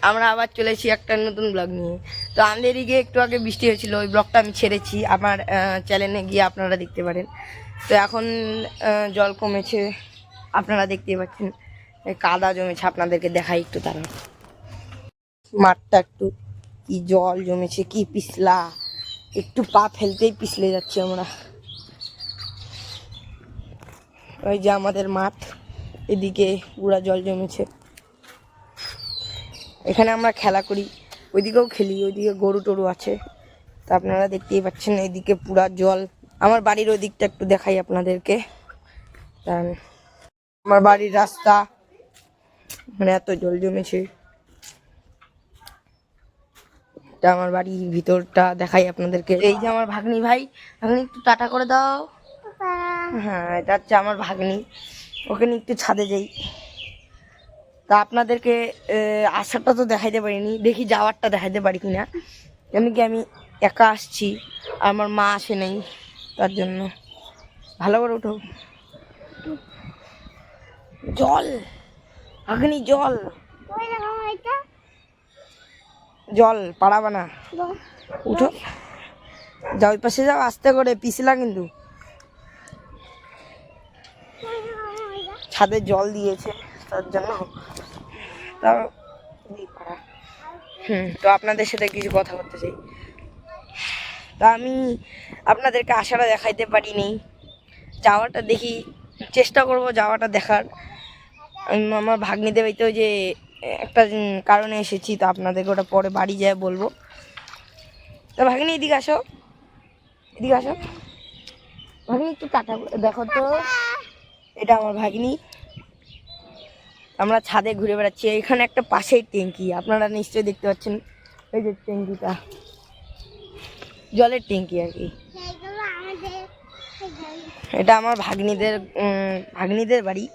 আমরা আবার চলেছি একটা নতুন ব্লগ নিয়ে। তো আমাদের এদিকে একটু আগে বৃষ্টি হয়েছিল, ওই ব্লগটা আমি ছেড়েছি আমার চ্যানেলে গিয়ে আপনারা দেখতে পারেন। তো এখন জল কমেছে, আপনারা দেখতেই পাচ্ছেন কাদা জমেছে। আপনাদেরকে দেখাই একটু, তারা মাঠটা একটু কি জল জমেছে, কি পিছলা, একটু পা ফেলতেই পিছলে যাচ্ছি আমরা। ওই যে আমাদের মাঠ, এদিকে পুরা জল জমেছে। এখানে আমরা খেলা করি, ওইদিকেও খেলি, ওইদিকে গরু টরু আছে। তা আপনারা দেখতেই পাচ্ছেন এইদিকে পুরা জল। আমার বাড়ির ওই দিকটা একটু দেখাই আপনাদেরকে। আমার বাড়ির রাস্তা, মানে এত জল জমেছে। এটা আমার বাড়ির ভিতরটা দেখাই আপনাদেরকে। এই যে আমার ভাগ্নি ভাই, ভাগ্নি একটু টাটা করে দাও। হ্যাঁ, এটা হচ্ছে আমার ভাগ্নি, ওকে নিয়ে একটু ছাদে যাই। তা আপনাদেরকে আসারটা তো দেখাইতে পারিনি, দেখি যাওয়ারটা দেখাইতে পারি কিনা। এমনি কি আমি একা আসছি, আমার মা আসে নেই, তার জন্য। ভালো করে উঠো। জল, ভাগ্নি জল, জল পাড়াবা না, উঠো। যাও ওই পাশে যাও, আস্তে করে, পিছলা কিন্তু। ছাদে জল দিয়েছে তার জন্য। তো আপনাদের সাথে কিছু কথা বলতে চাই। তা আমি আপনাদেরকে আশাটা দেখাইতে পারিনি, যাওয়াটা দেখি, চেষ্টা করব যাওয়াটা দেখার। আমি আমার ভাগ্নিদের বাড়িতে ওই যে একটা কারণে এসেছি, তো আপনাদেরকে ওটা পরে বাড়ি যেয়ে বলবো। তা ভাগ্নি এদিকে আসো, এদিকে আসো ভাগ্নি, একটু টাটা দেখো তো। এটা আমার ভাগ্নি। আমরা ছাদে ঘুরে বেড়াচ্ছি। এখানে একটা পাশেই ট্যাঙ্কি, আপনারা নিশ্চয়ই দেখতে পাচ্ছেন। এই যে ট্যাঙ্কিটা, জলের ট্যাঙ্কি আর কি। এটা আমার ভাগ্নিদের বাড়ি।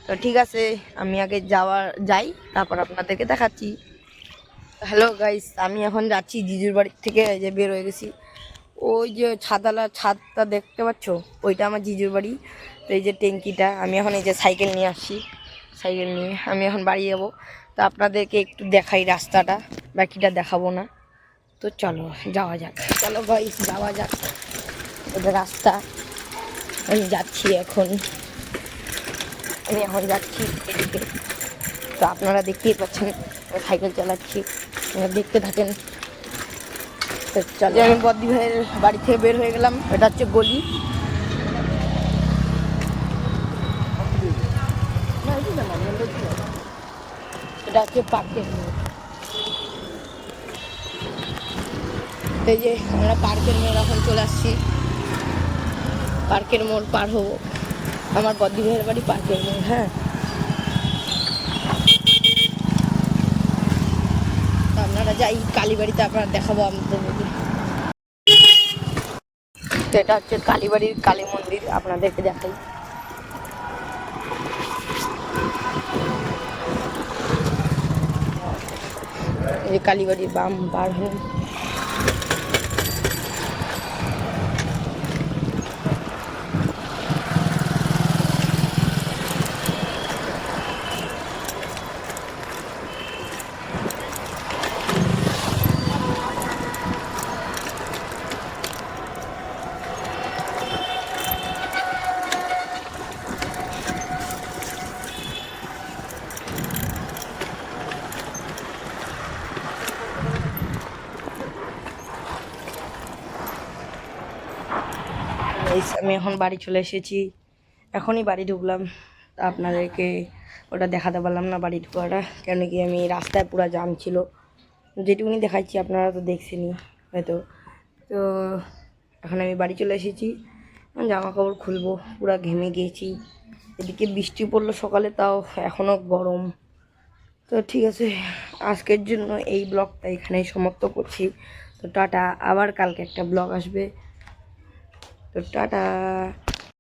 তো ঠিক আছে, আমি আগে যাই, তারপর আপনাদেরকে দেখাচ্ছি। হ্যালো গাইস, আমি এখন যাচ্ছি জিজুর বাড়ির থেকে। এই যে বের হয়ে গেছি, ওই যে ছাদটা দেখতে পাচ্ছ, ওইটা আমার জিজুর বাড়ি। তো এই যে ট্যাঙ্কিটা, আমি এখন এই যে সাইকেল নিয়ে আসছি, সাইকেল নিয়ে আমি এখন বাড়ি যাবো। তো আপনাদেরকে একটু দেখাই রাস্তাটা, বাকিটা দেখাবো না। তো চলো যাওয়া যাক, চলো গাইস যাওয়া যাক। এটা রাস্তা, আমি যাচ্ছি এখন, আমি এখন যাচ্ছি এদিকে। তো আপনারা দেখতেই পাচ্ছেন সাইকেল চালাচ্ছি, দেখতে থাকেন। তো চলো, আমি বদ্দি ভাইয়ের বাড়ি থেকে বের হয়ে গেলাম। এটা হচ্ছে গলি, এটা হচ্ছে পার্কের মোড়। এই যে আমরা পার্কের মোড় এখন চলে আসছি, পার্কের মোড় পার হবো। আমার বদ্দি ভাইয়ের বাড়ি পার্কের মোড়। হ্যাঁ, আপনারা যাই কালীবাড়িতে, আপনারা দেখাবো আপনাদেরকে। তো এটা হচ্ছে কালীবাড়ির কালী মন্দির, আপনাদেরকে দেখাই। এই কালীবাড়ির বাম বার হন। আমি এখন বাড়ি চলে এসেছি, এখনই বাড়ি ঢুকলাম। তা আপনাদেরকে ওটা দেখাতে পারলাম না বাড়ি ঢোকাটা, কেন কি আমি রাস্তায় পুরো জাম ছিল। যেটুকুনি দেখাচ্ছি আপনারা তো দেখছেনই হয়তো। তো এখন আমি বাড়ি চলে এসেছি, জামা কাপড় খুলবো, পুরো ঘেমে গিয়েছি। এদিকে বৃষ্টি পড়লো সকালে, তাও এখনও গরম। তো ঠিক আছে, আজকের জন্য এই ব্লগটা এখানেই সমাপ্ত করছি। তো টাটা, আবার কালকে একটা ব্লগ আসবে। তো টাটা।